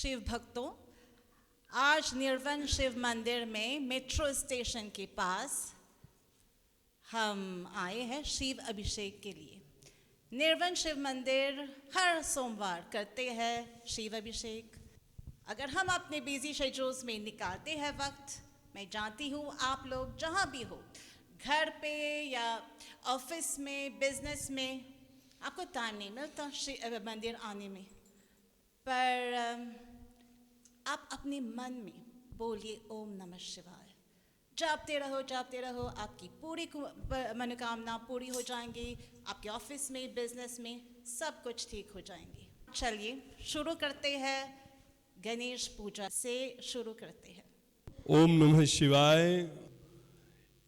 शिव भक्तों, आज निर्वन शिव मंदिर में मेट्रो स्टेशन के पास हम आए हैं शिव अभिषेक के लिए। निर्वन शिव मंदिर हर सोमवार करते हैं शिव अभिषेक। अगर हम अपने बिजी शेड्यूल्स में निकालते हैं वक्त, मैं जानती हूँ आप लोग जहाँ भी हो, घर पे या ऑफिस में, बिजनेस में, आपको टाइम नहीं मिलता मंदिर आने में, पर आप अपने मन में बोलिए ओम नमः शिवाय। जापते रहो, आपकी पूरी मनोकामना पूरी हो जाएंगी। आपके ऑफिस में, बिजनेस में सब कुछ ठीक हो जाएंगे। चलिए शुरू करते हैं, गणेश पूजा से शुरू करते हैं। ओम नमः शिवाय।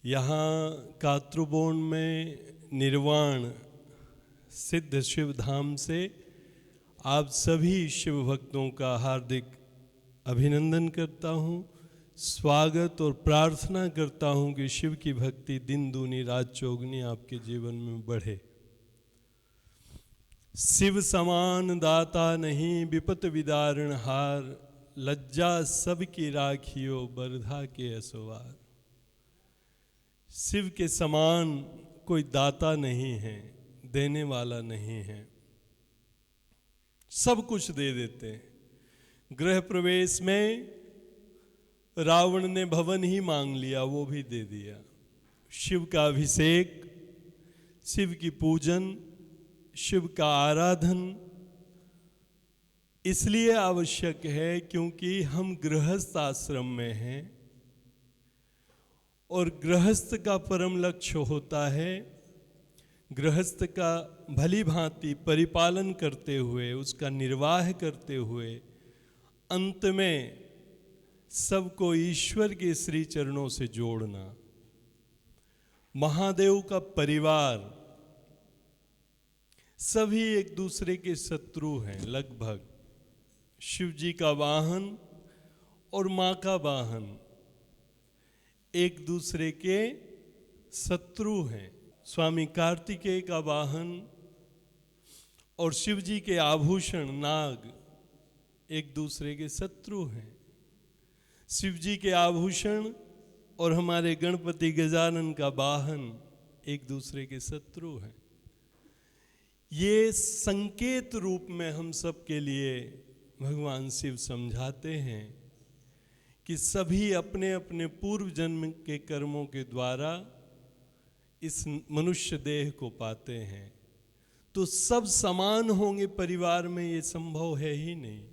यहाँ कात्रुबोन में निर्वाण सिद्ध शिव धाम से आप सभी शिव भक्तों का हार्दिक अभिनंदन करता हूँ, स्वागत और प्रार्थना करता हूँ कि शिव की भक्ति दिन दूनी रात चौगुनी आपके जीवन में बढ़े। शिव समान दाता नहीं, विपत विदारण हार, लज्जा सबकी राखियो बरधा के असवार। शिव के समान कोई दाता नहीं है, देने वाला नहीं है, सब कुछ दे देते हैं। गृह प्रवेश में रावण ने भवन ही मांग लिया, वो भी दे दिया। शिव का अभिषेक, शिव की पूजन, शिव का आराधन इसलिए आवश्यक है क्योंकि हम गृहस्थ आश्रम में हैं और गृहस्थ का परम लक्ष्य होता है गृहस्थ का भली भांति परिपालन करते हुए, उसका निर्वाह करते हुए अंत में सबको ईश्वर के श्री चरणों से जोड़ना। महादेव का परिवार सभी एक दूसरे के शत्रु हैं लगभग। शिव जी का वाहन और माँ का वाहन एक दूसरे के शत्रु हैं। स्वामी कार्तिकेय का वाहन और शिव जी के आभूषण नाग एक दूसरे के शत्रु हैं। शिव जी के आभूषण और हमारे गणपति गजानन का वाहन एक दूसरे के शत्रु हैं। ये संकेत रूप में हम सब के लिए भगवान शिव समझाते हैं कि सभी अपने अपने पूर्व जन्म के कर्मों के द्वारा इस मनुष्य देह को पाते हैं। तो सब समान होंगे परिवार में, ये संभव है ही नहीं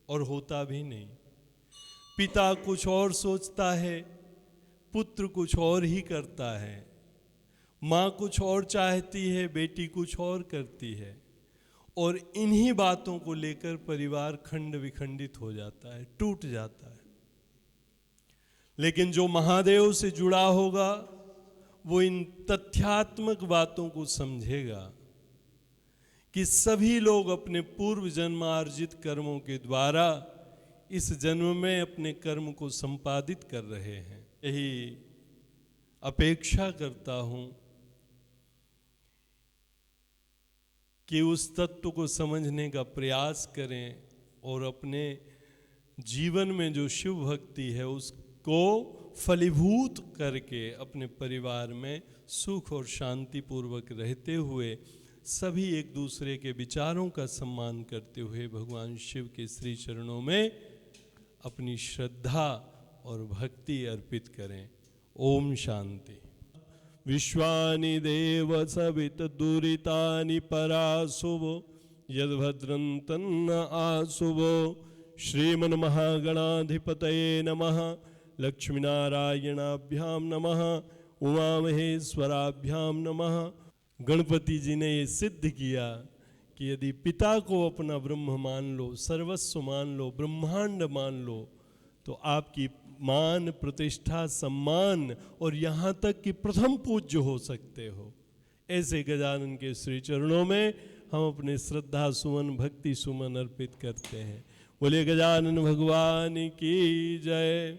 और होता भी नहीं। पिता कुछ और सोचता है, पुत्र कुछ और ही करता है, माँ कुछ और चाहती है, बेटी कुछ और करती है, और इन्हीं बातों को लेकर परिवार खंड विखंडित हो जाता है, टूट जाता है। लेकिन जो महादेव से जुड़ा होगा वो इन तथ्यात्मक बातों को समझेगा कि सभी लोग अपने पूर्व जन्मार्जित कर्मों के द्वारा इस जन्म में अपने कर्म को संपादित कर रहे हैं। यही अपेक्षा करता हूं कि उस तत्व को समझने का प्रयास करें और अपने जीवन में जो शिव भक्ति है उसको फलीभूत करके अपने परिवार में सुख और शांति पूर्वक रहते हुए सभी एक दूसरे के विचारों का सम्मान करते हुए भगवान शिव के श्री चरणों में अपनी श्रद्धा और भक्ति अर्पित करें। ओम शांति। विश्वानि देव सवित दुरितानि पराशुभो यद्भद्रं तन्न आशुभो। श्रीमन्महागणाधिपतये नमः। लक्ष्मीनारायणाभ्याम नमः। उमामहेश्वराभ्याम नमः। गणपति जी ने ये सिद्ध किया कि यदि पिता को अपना ब्रह्म मान लो, सर्वस्व मान लो, ब्रह्मांड मान लो, तो आपकी मान, प्रतिष्ठा, सम्मान और यहाँ तक कि प्रथम पूज्य हो सकते हो। ऐसे गजानन के श्री चरणों में हम अपने श्रद्धा सुमन, भक्ति सुमन अर्पित करते हैं। बोले गजानन भगवान की जय।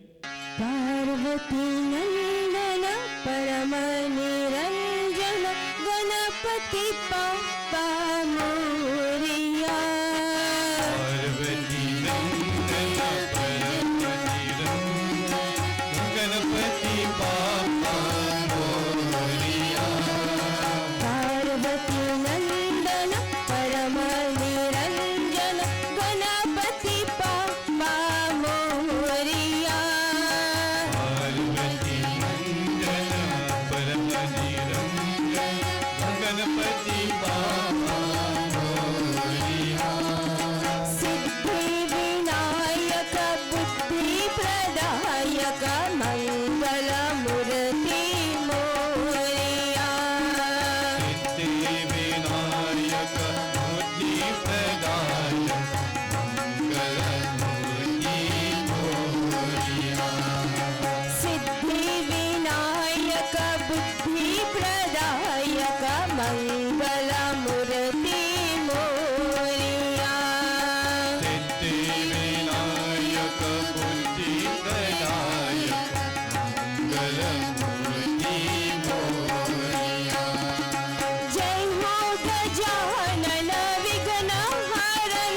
पार्वती नंदन परम निरंजन गणपति पप्पा मोरिया। पार्वती नंदन मंगलमूर्ति मोरिया सिद्धिविनायक बुद्धिप्रदायक मंगलमूर्ति मोरिया सिद्धिविनायक बुद्धिप्रदायक मंगलमूर्ति मोरिया सिद्धिविनायक बुद्धिप्रदायक मंगलमूर्ति मोरिया जय हो गजानन विघ्नहरण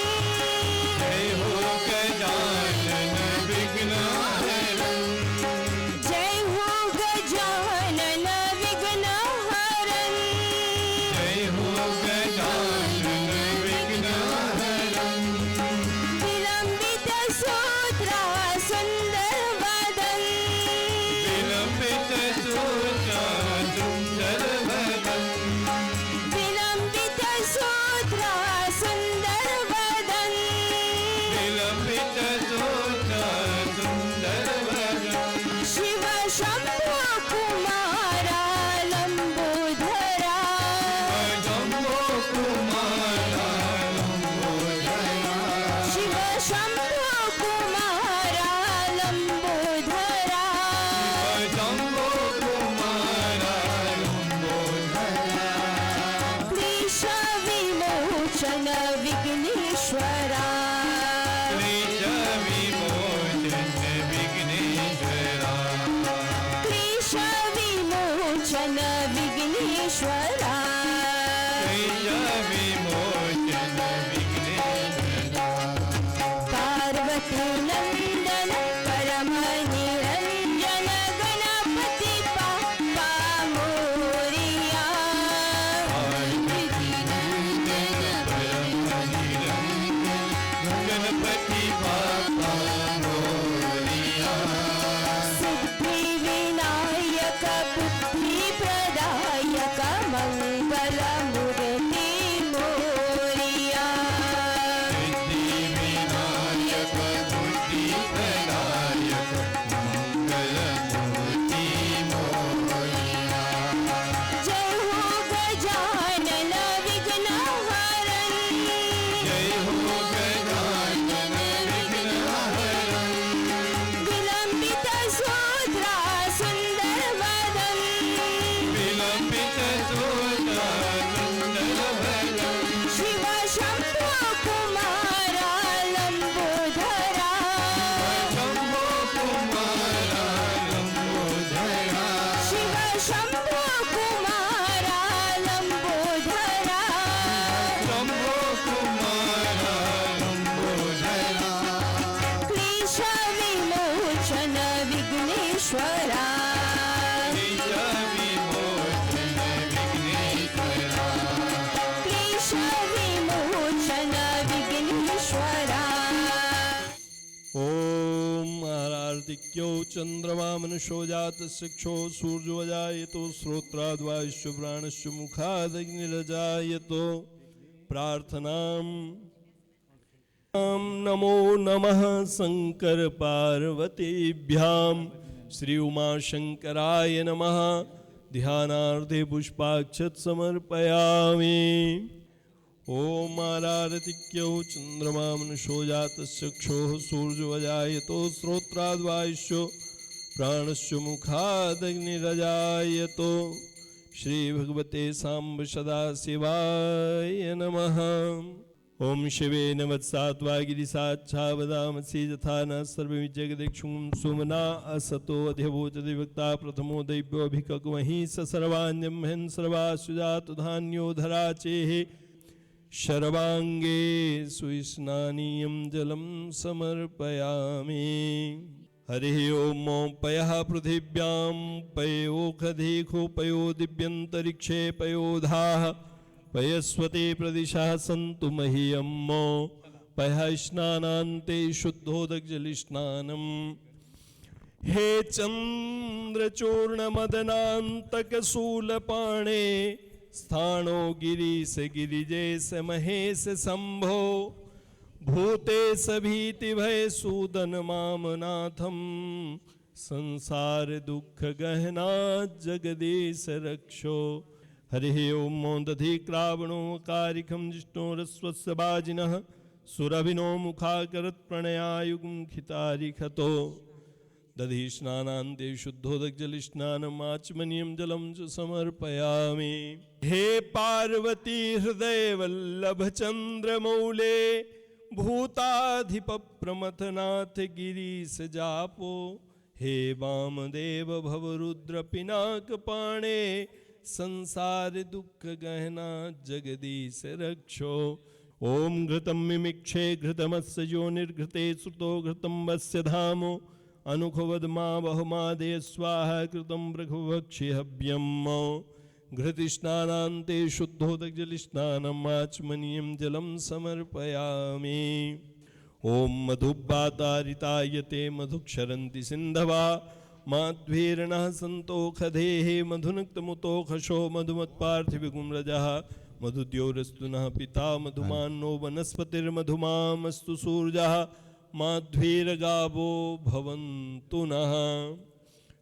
जय हो गजानन विघ्नहरण जय हो गजानन विघ्नहरण जय हो गजानन विघ्नहरण विलंबित सूत्रा सुंदर वदन विलंबित सूत्रा सुंदर वदन विलंबित सूत्रा सुंदर वदन विलंबित सूत्रा सुंदर वदन शिव शंभो कुमारा लंबोधरा जम्बो कुमारा लंबोदरा शिव शंभो कुमारा लंबोधरा जम्बो कुमारा लंबोदरा क्लेश विमोचन विघ्नेश्वरा क्लेश विमोचन विघ्नेश्वरा क्लेश विमोचन विघ्नेश्वरा क्लेश विमोचन विघ्नेश्वरा पार्वती नंदन परम निरंजन गणपति पापा मोरिया पार्वती नंदन परम निरंजन गणपति बापा मोरिया सिद्धि विनायक बुद्धि प्रदायक मंगल मूर्ति मोरिया सिद्धिविनायक बुद्धिप्रदायक मंगलमूर्ति मोरिया जय हो गजानन विघ्नहरण जय हो गजानन विघ्नहरण विलंबित सूत्रा सुंदर वदन विलंबित सूत्रा सुंदर वदन शिव शंभो कुमारा लंबोधरा जम्बो कुमारा लंबोदरा शिव शंभो कुमारा लंबोधरा जम्बो कुमारा लंबोदरा क्लेश विमोचन विघ्नेश्वरा क्लेश विमोचन विघ्नेश्वरा क्लेश विमोचन विघ्नेश्वरा ओम आरार्तिक्यो चंद्रमा मनुष्यो जात शिक्षो सूर्योजायतो श्रोत्राद्वायुष्य प्राणस्य मुखादग्निरजायतो प्रार्थनाम नमो नमः शंकर पार्वतीभ्याम श्री उमाशंकराय नमः ध्यानार्थे पुष्पाक्षत समर्पयामि ओम आरारतिक्यौ चंद्रमा मनुष्यो जातश्चक्षुः सूर्योजायतो श्रोत्राद्वायुष्यो प्राणस्य मुखादग्निरजायतो श्री भगवते सांब सदाशिवाय नमः ओम शिवेन वत्सात्वा गिरिसाच्छावदामसि यथा न सर्वमिज्जगदिक्षुं सुमना असतो अधिभूतति वक्ता प्रथमो दैव्योऽभिकग्महि स सर्वाण्यं हन् सर्वासुजातु धान्यो धराचेः शर्वांगे सुस्नानीयं जलं समर्पयामि हरिः ओम पयः पृथिव्यां पयोखधिखो पयो दिव्यन्तरिक्षे पयोधाः पयस्वते प्रदिशः सन्तु मह्यं पयः स्नानान्ते शुद्धोदकजलस्नानम् हे चन्द्रचूर्णमदनान्तकशूलपाणे स्थाणो गिरीश गिरिजेश महेश शंभो भूते सभीति भय सूदन मामनाथम संसार दुख गहना जगदीश रक्षो। हरिः ओं दधिक्रावणो कारिखं जिष्णोरस्वस्य वाजिनः सुरभिनो मुखाकरत् प्रणयायुगं खितारिखतो। दधि स्नानान्ते शुद्धोदकजलस्नानमाचमनीयं जलं च समर्पयामि। हे पार्वती हृदय वल्लभ चंद्रमौले भूताधिप प्रमथनाथ गिरीश जापो। हे वामदेव भवरुद्र पिनाक पाणे संसार दुख गहना जगदीश रक्षो। ओम घृतं मिमिक्षे घृतमस्य योनिर्घृते श्रुतो घृतं वस्य धामो अनुखवद्मा बहुमादे स्वाहा कृतं ब्रघुवक्षि हव्यम्। घृतिस्नानान्ते शुद्धोदकजलस्नानमाचमनीयं जलं समर्पयामि। ओम मधुबातारितायते मधुक्षरन्ति सिन्धवा माध्वीर्णः सन्तोषधेः मधुनक्तमुतोषो मधुमत्पार्थिविगुंरजः मधुद्योरस्तु नः पिता मधुमान्नो वनस्पतिर्मधुमामस्तु सूर्यः माध्वीर्गावो भवन्तु नः।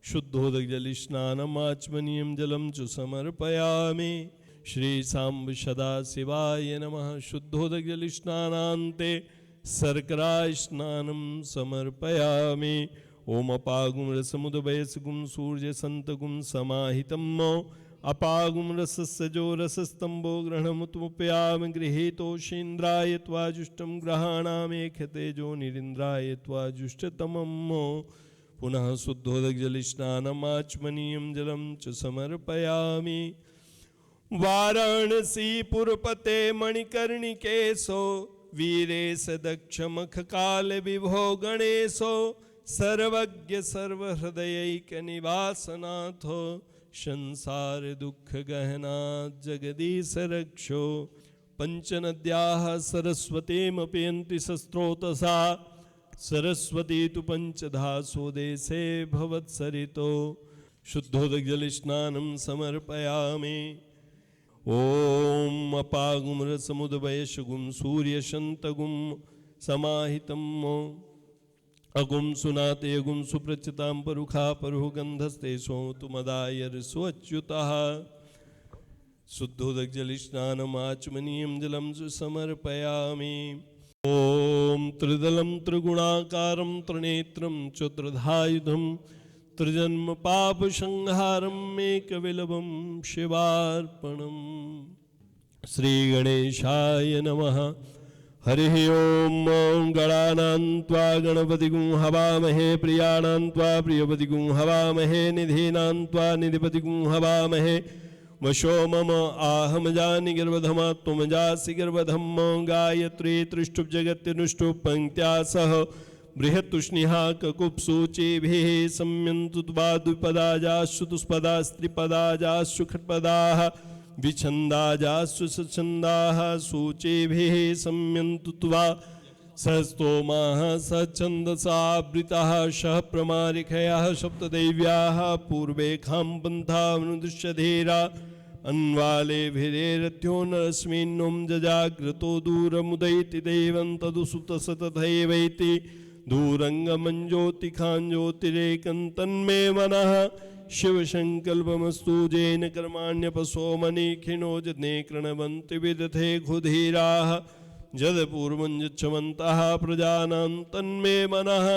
शुद्धोदकजलस्नानमाचमनीयं जलं च समर्पयामि। श्री सांब सदाशिवाय नमः। शुद्धोदकजलस्नानान्ते शर्करा स्नानं समर्पयामि। ओम अपागुं रसमुदभयसगुं सूर्यसन्तगुं समाहितम् अपागुं रसस्य जो रसस्तंभो ग्रहणमुत्मुपयामि। गृहीतोषीन्द्राय त्वाजुष्टं ग्रहाणामेख्यते जो निरिन्द्राय त्वाजुष्टतमम्। पुनः शुद्धोदकजलस्नानमाचमनीयं जलं च समर्पयामि। वाराणसीपुरपते मणिकर्णिकेशो वीरेश दक्षमखकाल विभो गणेशो सर्वज्ञ सर्वहृदयैकनिवासनाथो संसार दुख गहना जगदीश रक्षो। पंचनद्याः सरस्वतीमपयन्ति सस्रोतसा सरस्वती तु पंचधासो देशे भवत्सरितो। शुद्धोदकजलस्नानं समर्पयामि। ओम अपागुं रसमुदभयसगुं सूर्यशन्तगुं समाहितम् अगुं सुनातेगुं सुप्रचितां परुखा परुगन्धस्ते सोऽतु मदायर्षोऽच्युतः। शुद्धोदकजलस्नानमाचमनीयं जलं च समर्पयामि। ओम त्रिदलं त्रिगुणाकारं त्रिनेत्रं चतुर्धायुधं त्रिजन्म पापसंहारम् एकविलवं शिवार्पणम्। श्री गणेशाय नमः। हरिः ओम गणानां त्वा गणपतिगुं हवामहे प्रियाणां त्वा प्रियपतिगुं हवामहे निधीनां त्वा निधिपतिगुं हवामहे। वशो मम आहमजानि गर्भधमा त्वमजासि गर्भधम्म। गायत्री त्रिष्टुप् जगत्यनुष्टुप् पंक्त्या सह बृहत्तुष्णिहा ककुप्सूचिभिः सम्यन्तु द्वाद्विपदाजाश्चु तुष्पदास्त्रिपदाजाश्चु खट्पदाः विछन्दाजाश्चु सच्छन्दाः सूचिभिः सम्यन्तु त्वा सहस्तोमाः सच्छन्दसावृताः शः प्रमारिकयाः सप्तदेव्याः पूर्वेखां पन्थामनुदृश्यधीरा अन्वालेभिरेरथ्यो नरस्मिन्नुं जजाग्रतो दूरमुदैति देवं तदुसुतसतथैवैति दूरङ्गमञ्ज्योतिखाञ्ज्योतिरेकं तन्मे मनः शिवसङ्कल्पमस्तु जेन कर्माण्यपसो मनीखिनो जने कृणवन्ति विदथे क्षुधीराः जदपूर्वं यच्छवन्तः प्रजानां तन्मे मनः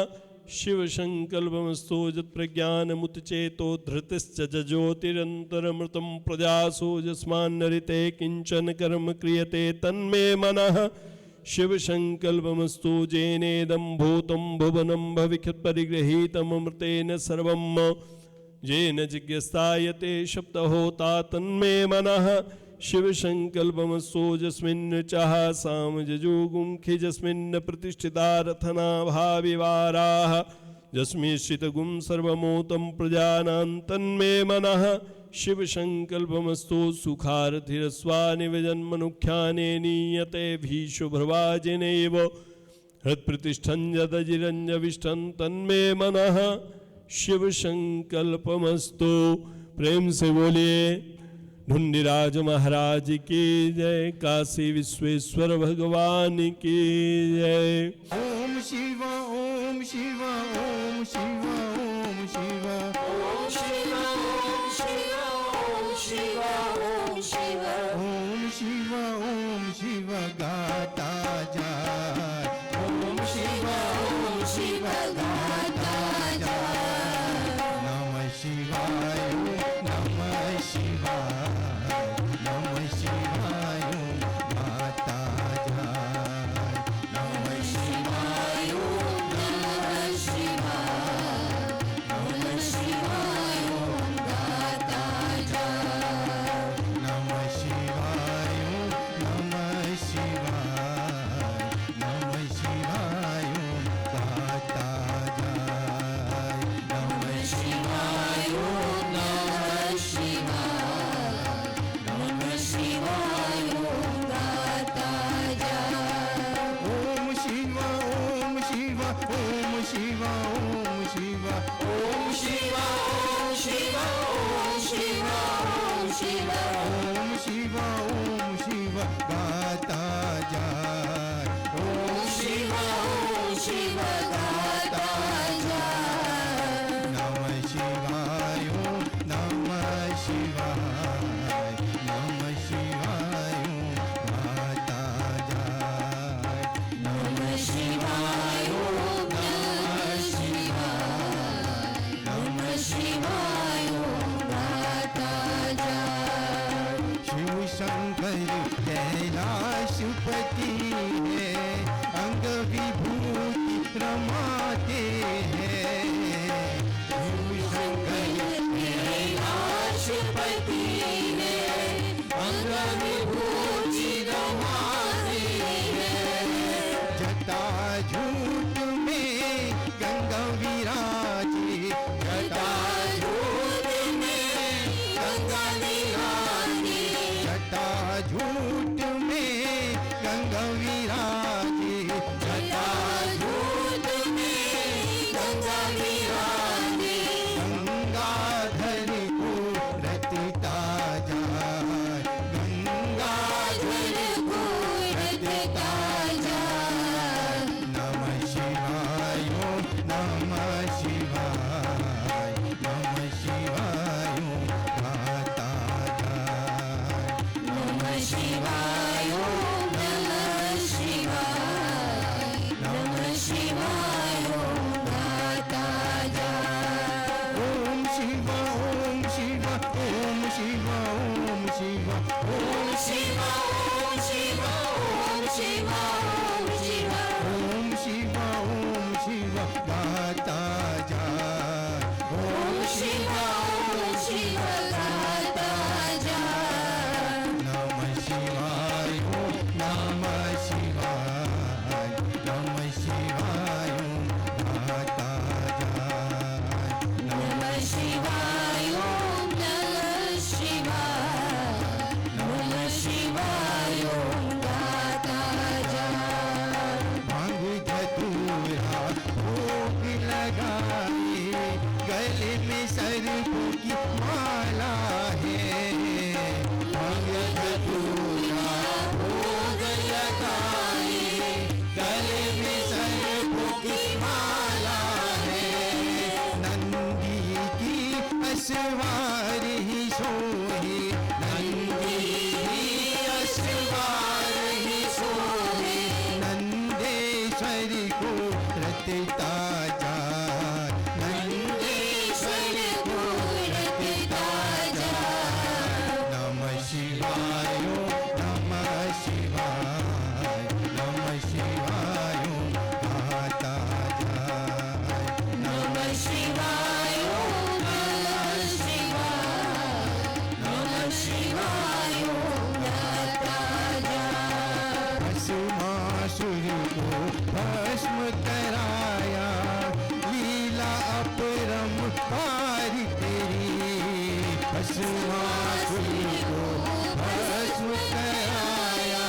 शिवसङ्कल्पमस्तु यत्प्रज्ञानमुतचेतो धृतिश्च ज्योतिरन्तरमृतं प्रजासु यस्मान्नरिते किञ्चन कर्म क्रियते तन्मे मनः शिवसङ्कल्पमस्तु जेनेदं भूतं भुवनं भविष्यत्परिगृहीतममृतेन सर्वं येन जिज्ञस्तायते शब्दहोता तन्मे मनः शिवसङ्कल्पमस्तु यस्मिन् चः सामजजुगुंखि यस्मिन् प्रतिष्ठिता रथना भाविवाराः यस्मिंश्चितगुं सर्वमूतं प्रजानां तन्मे मनः शिवसङ्कल्पमस्तु सुखारथिरस्वानि विजन्मनुख्याने नीयते भीषुभ्रवाजिनैव हृत्प्रतिष्ठं यदजिरञ्जविष्ठं तन्मे मनः शिवसङ्कल्पमस्तु। प्रेम से बोलिए ढूंढिराज महाराज की जय। काशी विश्वेश्वर भगवान की जय। ओम शिव ओम शिव ओम शिव ओम ओम शिवा ओम शिवा ओम शिवा ओम शिवा ओम शिवा ओम शिवा गाता जाए ओम शिवा गाता जाए नमः शिवाय ओम नमः शिवाय नमः शिवाय ओम गाता जाए नमः शिवाय ओम नमः शिवाय नमः शिवाय ओम गाता जाए शिव शंकर कैलाशपति है अंग विभूति रमाते हैं शिव शंकर कैलाशपति है अंग विभूति रमाते हैं जटा झूठ में गंगा विराजे जटा झूठ में गंगा विराजे जटा झूठ में गंगा विराजे जटा झूठ में गंगा विराजे गंगाधर को रटता जाए गंगाधर को रटता जाए नमः शिवाय ओम नमः शिवाय नमः शिवाय ओम गाता जाए नमः शिवाय ओम नमः शिवाय नमः शिवाय ओम गाता जाए ओम शिवा ओम शिवा ओम शिवा ओम शिवा ओम शिवा ओम शिवा ओम शिवा ओम शिवा ओम शिवा ओम शिवा गाता जाए ओम शिवा गाता जाए नमः शिवाय ओम नमः शिवाय नमः शिवाय ओम गाता जाए नमः शिवाय ओम नमः शिवाय नमः शिवाय ओम गाता जाए भांग धतूरा भोग लगाए गले में सर्पों की माला है भांग धतूरा भोग लगाए गले में सर्पों की माला है नंदी की असवार ही सोहे नंदी की असवार ही सोहे नंदेश्वर को रटता जाए नंदेश्वर को रटता जाए नमः शिवाय ओम नमः शिवाय नमः शिवाय ओम गाता जाए नमः शिवाय ओम नमः शिवाय नमः शिवाय ओम गाता जाए भस्मासुर को भस्म कराया लीला अपरम पार तेरी भस्मासुर को भस्म कराया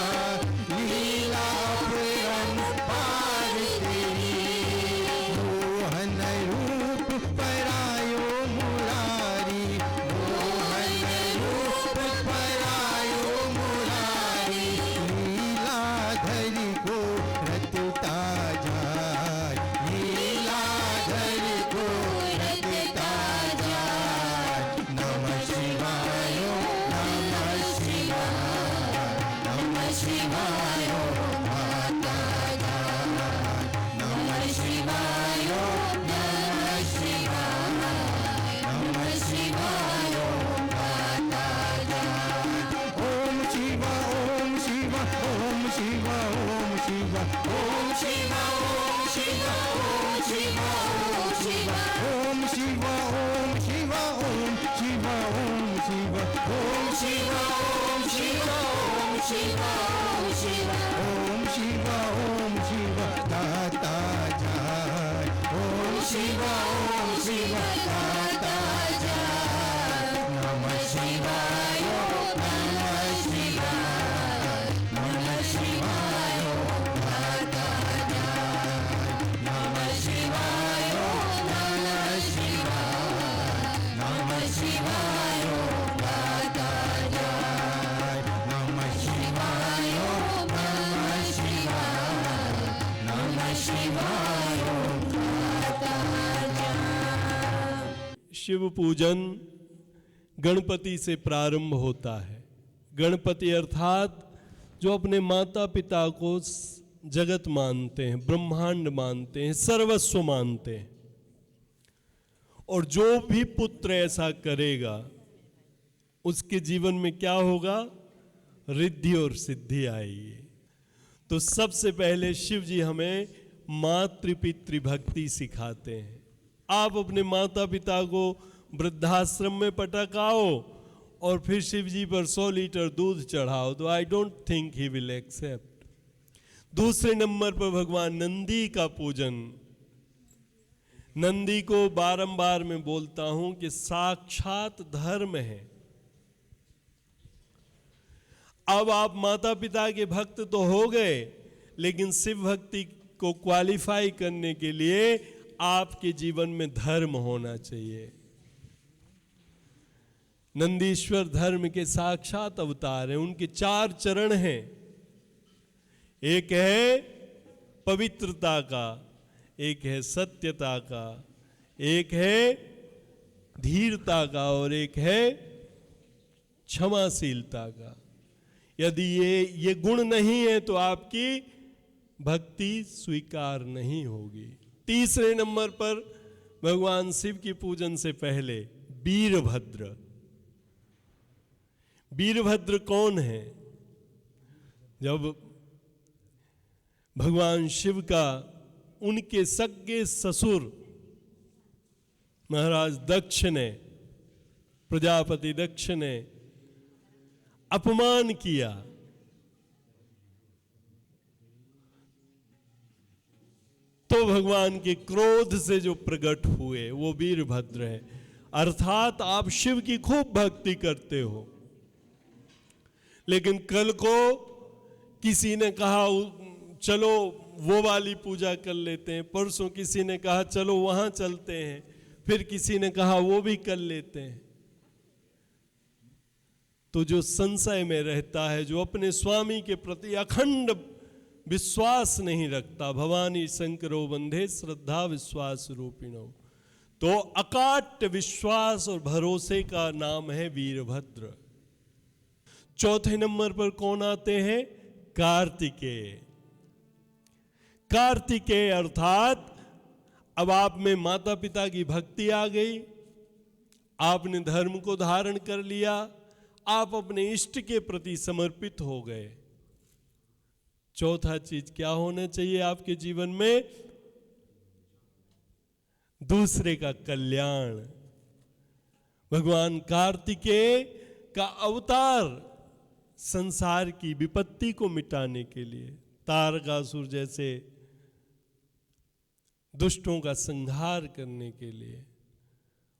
लीला अपरम पार तेरी मोहन रूप परायो मुरारी मोहन रूप परायो मुरारी लीलाधर को रटता जाए लीलाधर को रटता जाए नमः शिवाय शिव पूजन गणपति से प्रारंभ होता है। गणपति अर्थात जो अपने माता पिता को जगत मानते हैं, ब्रह्मांड मानते हैं, सर्वस्व मानते हैं, और जो भी पुत्र ऐसा करेगा उसके जीवन में क्या होगा? रिद्धि और सिद्धि आएगी। तो सबसे पहले शिव जी हमें मातृ-पितृ भक्ति सिखाते हैं। आप अपने माता पिता को वृद्धाश्रम में पटकाओ और फिर शिव जी पर 100 लीटर दूध चढ़ाओ, तो I don't think he will accept. दूसरे नंबर पर भगवान नंदी का पूजन। नंदी को बारंबार मैं बोलता हूं कि साक्षात धर्म है। अब आप माता पिता के भक्त तो हो गए, लेकिन शिव भक्ति को क्वालिफाई करने के लिए आपके जीवन में धर्म होना चाहिए। नंदीश्वर धर्म के साक्षात अवतार हैं। उनके 4 चरण हैं। एक है पवित्रता का, एक है सत्यता का, एक है धीरता का, और एक है क्षमाशीलता का। यदि ये गुण नहीं है तो आपकी भक्ति स्वीकार नहीं होगी। तीसरे नंबर पर भगवान शिव की पूजन से पहले वीरभद्र। वीरभद्र कौन है? जब भगवान शिव का उनके सगे ससुर महाराज दक्ष ने, प्रजापति दक्ष ने अपमान किया, तो भगवान के क्रोध से जो प्रकट हुए वो वीरभद्र है। अर्थात आप शिव की खूब भक्ति करते हो, लेकिन कल को किसी ने कहा चलो वो वाली पूजा कर लेते हैं, परसों किसी ने कहा चलो वहां चलते हैं, फिर किसी ने कहा वो भी कर लेते हैं। तो जो संशय में रहता है, जो अपने स्वामी के प्रति अखंड विश्वास नहीं रखता, भवानी शंकरो वंदे श्रद्धा विश्वास रूपिणो, तो अकाट विश्वास और भरोसे का नाम है वीरभद्र। चौथे नंबर पर कौन आते हैं? कार्तिकेय। कार्तिकेय अर्थात अब आप में माता पिता की भक्ति आ गई, आपने धर्म को धारण कर लिया, आप अपने इष्ट के प्रति समर्पित हो गए। चौथा चीज क्या होना चाहिए आपके जीवन में? दूसरे का कल्याण। भगवान कार्तिकेय का अवतार संसार की विपत्ति को मिटाने के लिए, तारकासुर जैसे दुष्टों का संहार करने के लिए,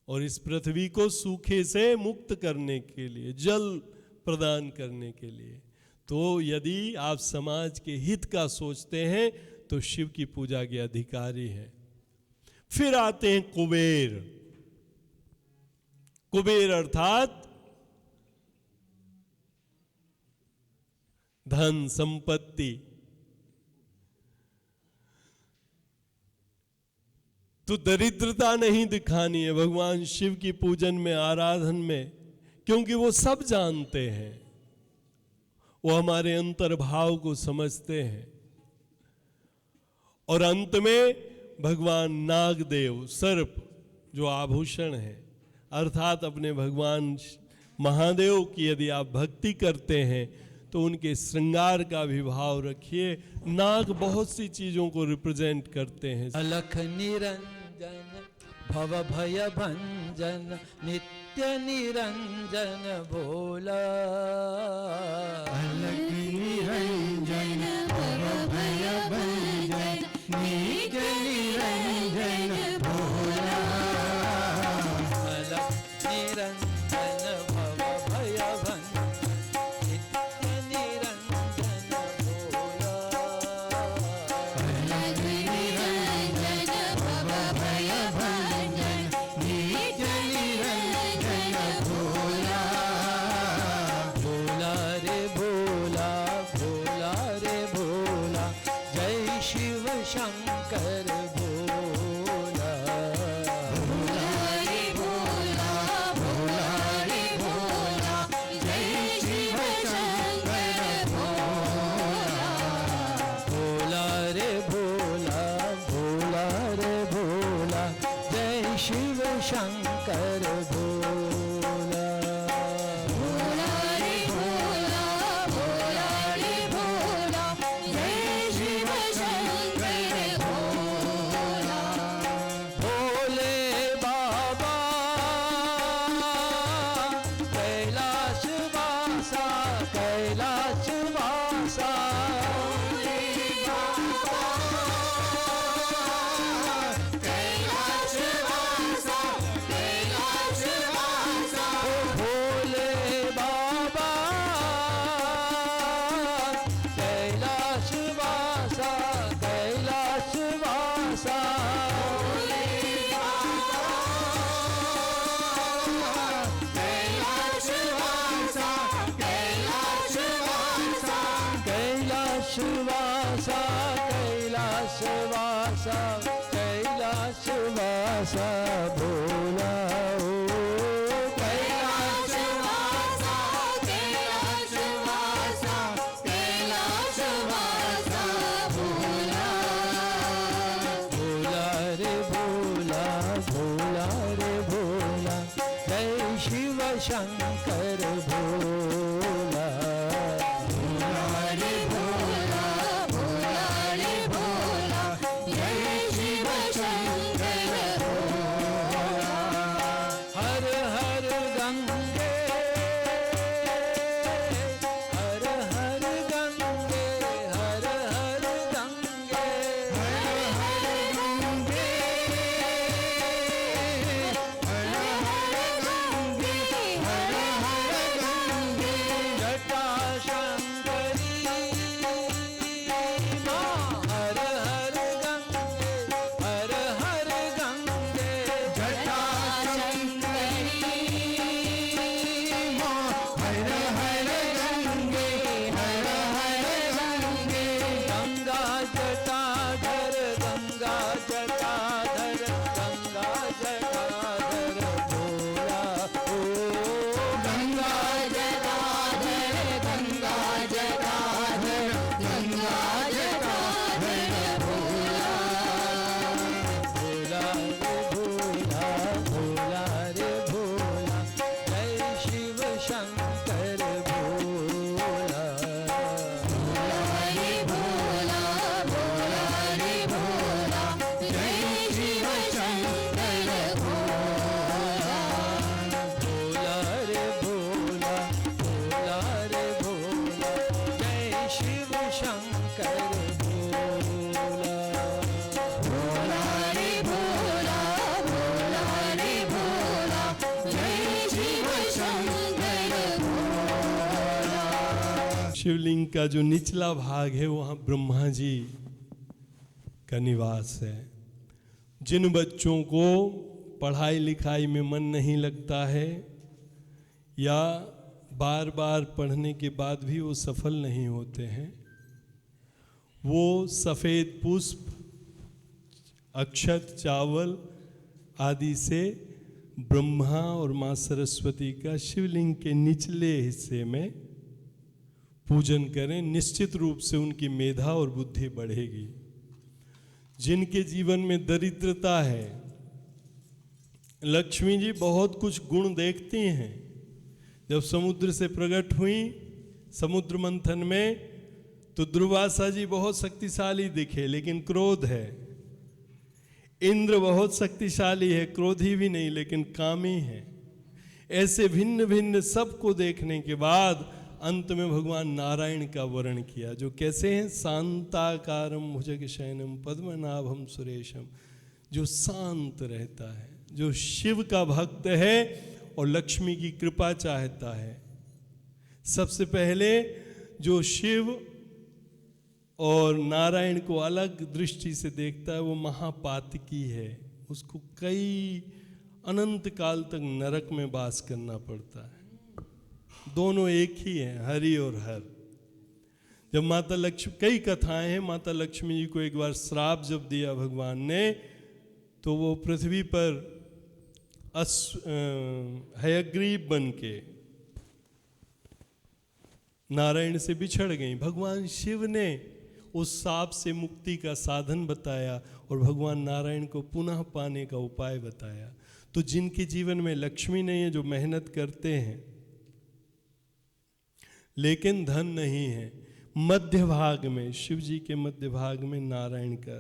और इस पृथ्वी को सूखे से मुक्त करने के लिए, जल प्रदान करने के लिए। तो यदि आप समाज के हित का सोचते हैं तो शिव की पूजा के अधिकारी हैं। फिर आते हैं कुबेर। कुबेर अर्थात धन संपत्ति। तो दरिद्रता नहीं दिखानी है भगवान शिव की पूजन में, आराधन में, क्योंकि वो सब जानते हैं, वो हमारे अंतर्भाव को समझते हैं। और अंत में भगवान नागदेव, सर्प जो आभूषण है, अर्थात अपने भगवान महादेव की यदि आप भक्ति करते हैं तो उनके श्रृंगार का भी भाव रखिए। नाग बहुत सी चीजों को रिप्रेजेंट करते हैं। अलख निरंजन भव भय भंजन नित्य निरंजन भोला। अलख निरंजन भव भय भंजन नित्य निरंजन भोला। अलख निरंजन भव भय भंजन नित्य निरंजन भोला। अलख निरंजन भव भय भंजन नित्य निरंजन भोला। भोला रे भोला, भोला रे भोला, जय शिव शंकर भोला। भोला रे भोला, शंकर भोला। भोला रे भोला, भोला रे भोला, जय शिव शंकर भोला। भोले बाबा कैलाश वासा, कैलाश वासा। भोले बाबा कैलाश वासा, कैलाश वासा। कैलाश वासा, कैलाश वासा, कैलाश वासा भोला ओ कैलाश वासा, कैलाश वासा, कैलाश वासा भोला। भोला रे भोला, भोला रे भोला, जय शिव शंकर भोला। भोला रे भोला, भोला रे भोला, जय शिव शंकर भोला। हर हर गंगे, हर हर गंगे, हर हर गंगे, हर हर गंगे, हर हर गंगे, हर हर गंगे। जटा शंकरी माँ, हर हर गंगे, हर हर गंगे, जटा शंकरी माँ, हर हर गंगे, हर हर गंगे। गंगा जटाधर, गंगा जटाधर, गंगा जटाधर भोला ओ गंगा जटाधर, गंगा जटाधर, गंगा जटाधर भोला। भोला रे भोला, भोला रे भोला, जय शिव शंकर भोला। भोला रे भोला, भोला रे भोला, जय शिव शंकर भोला। भोला रे भोला, भोला रे भोला, जय शिव शंकर भोला। भोला रे भोला, भोला रे भोला, जय शिव शंकर भोला। शिवलिंग का जो निचला भाग है वहाँ ब्रह्मा जी का निवास है। जिन बच्चों को पढ़ाई लिखाई में मन नहीं लगता है या बार बार पढ़ने के बाद भी वो सफल नहीं होते हैं, वो सफ़ेद पुष्प, अक्षत, चावल आदि से ब्रह्मा और माँ सरस्वती का शिवलिंग के निचले हिस्से में पूजन करें। निश्चित रूप से उनकी मेधा और बुद्धि बढ़ेगी। जिनके जीवन में दरिद्रता है, लक्ष्मी जी बहुत कुछ गुण देखती हैं। जब समुद्र से प्रकट हुई समुद्र मंथन में, तो दुर्वासा जी बहुत शक्तिशाली दिखे, लेकिन क्रोध है। इंद्र बहुत शक्तिशाली है, क्रोधी भी नहीं लेकिन कामी है। ऐसे भिन्न भिन्न सबको देखने के बाद अंत में भगवान नारायण का वर्णन किया, जो कैसे हैं? शांताकारम भुजगशयनम पद्मनाभम सुरेशम, जो शांत रहता है, जो शिव का भक्त है और लक्ष्मी की कृपा चाहता है। सबसे पहले जो शिव और नारायण को अलग दृष्टि से देखता है वो महापातकी है। उसको कई अनंत काल तक नरक में वास करना पड़ता है। दोनों एक ही हैं, हरि और हर। जब माता लक्ष्मी, कई कथाएं हैं, माता लक्ष्मी जी को एक बार श्राप जब दिया भगवान ने, तो वो पृथ्वी पर हयग्रीव बन के नारायण से बिछड़ गई। भगवान शिव ने उस शाप से मुक्ति का साधन बताया और भगवान नारायण को पुनः पाने का उपाय बताया। तो जिनके जीवन में लक्ष्मी नहीं है, जो मेहनत करते हैं लेकिन धन नहीं है, मध्य भाग में, शिव जी के मध्य भाग में नारायण का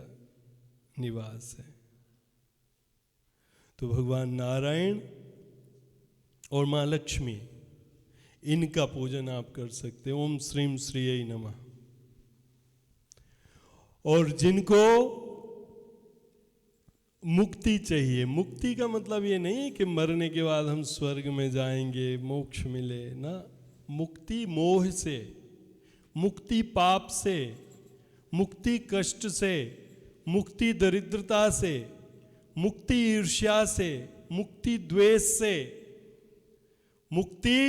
निवास है। तो भगवान नारायण और माँ लक्ष्मी, इनका पूजन आप कर सकते हैं। ओम श्रीम श्रीये नमः। और जिनको मुक्ति चाहिए, मुक्ति का मतलब ये नहीं है कि मरने के बाद हम स्वर्ग में जाएंगे, मोक्ष मिले ना। मुक्ति मोह से, मुक्ति पाप से, मुक्ति कष्ट से, मुक्ति दरिद्रता से, मुक्ति ईर्ष्या से, मुक्ति द्वेष से, मुक्ति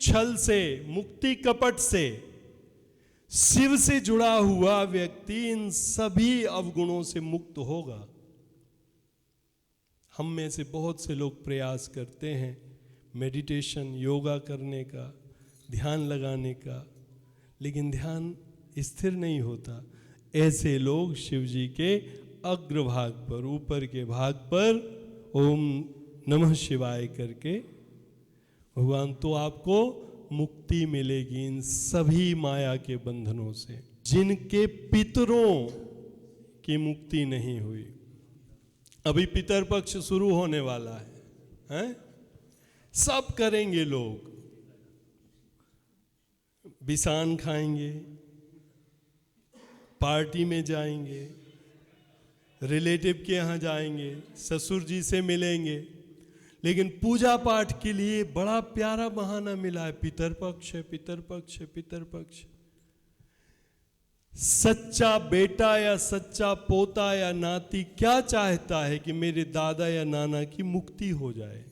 छल से, मुक्ति कपट से। शिव से जुड़ा हुआ व्यक्ति इन सभी अवगुणों से मुक्त होगा। हम में से बहुत से लोग प्रयास करते हैं मेडिटेशन, योगा करने का, ध्यान लगाने का, लेकिन ध्यान स्थिर नहीं होता। ऐसे लोग शिव जी के अग्रभाग पर, ऊपर के भाग पर ओम नमः शिवाय करके भगवान, तो आपको मुक्ति मिलेगी इन सभी माया के बंधनों से। जिनके पितरों की मुक्ति नहीं हुई, अभी पितर पक्ष शुरू होने वाला है, हैं? सब करेंगे लोग, बिसान खाएंगे, पार्टी में जाएंगे, रिलेटिव के यहाँ जाएंगे, ससुर जी से मिलेंगे, लेकिन पूजा पाठ के लिए बड़ा प्यारा बहाना मिला है, पितर पक्ष है, पितर पक्ष है, पितर पक्ष। सच्चा बेटा या सच्चा पोता या नाती क्या चाहता है कि मेरे दादा या नाना की मुक्ति हो जाए,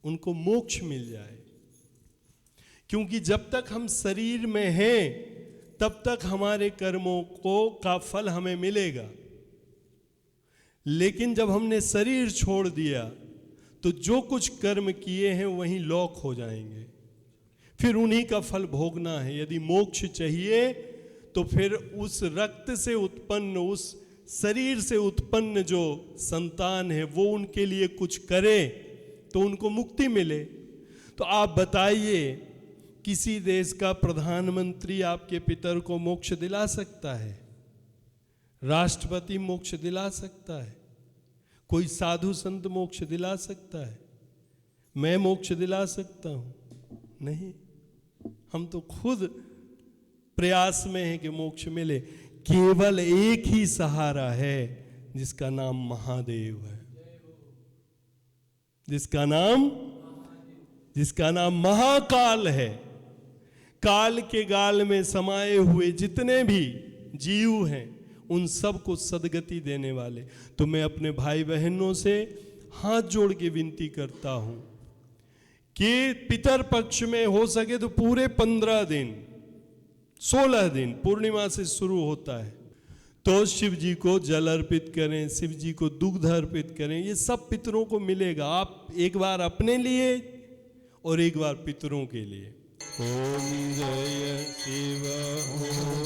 उनको मोक्ष मिल जाए। क्योंकि जब तक हम शरीर में हैं तब तक हमारे कर्मों का फल हमें मिलेगा, लेकिन जब हमने शरीर छोड़ दिया तो जो कुछ कर्म किए हैं वहीं लॉक हो जाएंगे, फिर उन्हीं का फल भोगना है। यदि मोक्ष चाहिए तो फिर उस रक्त से उत्पन्न, उस शरीर से उत्पन्न जो संतान है वो उनके लिए कुछ करे तो उनको मुक्ति मिले। तो आप बताइए, किसी देश का प्रधानमंत्री आपके पितर को मोक्ष दिला सकता है? राष्ट्रपति मोक्ष दिला सकता है? कोई साधु संत मोक्ष दिला सकता है? मैं मोक्ष दिला सकता हूं? नहीं। हम तो खुद प्रयास में है कि मोक्ष मिले। केवल एक ही सहारा है जिसका नाम महादेव है, जिसका नाम महाकाल है। काल के गाल में समाये हुए जितने भी जीव हैं उन सबको सदगति देने वाले। तो मैं अपने भाई बहनों से हाथ जोड़ के विनती करता हूं कि पितर पक्ष में हो सके तो पूरे 15 दिन, 16 दिन, पूर्णिमा से शुरू होता है, तो शिव जी को जल अर्पित करें, शिव जी को दुग्ध अर्पित करें। ये सब पितरों को मिलेगा। आप एक बार अपने लिए और एक बार पितरों के लिए। ओम जय शिव ओम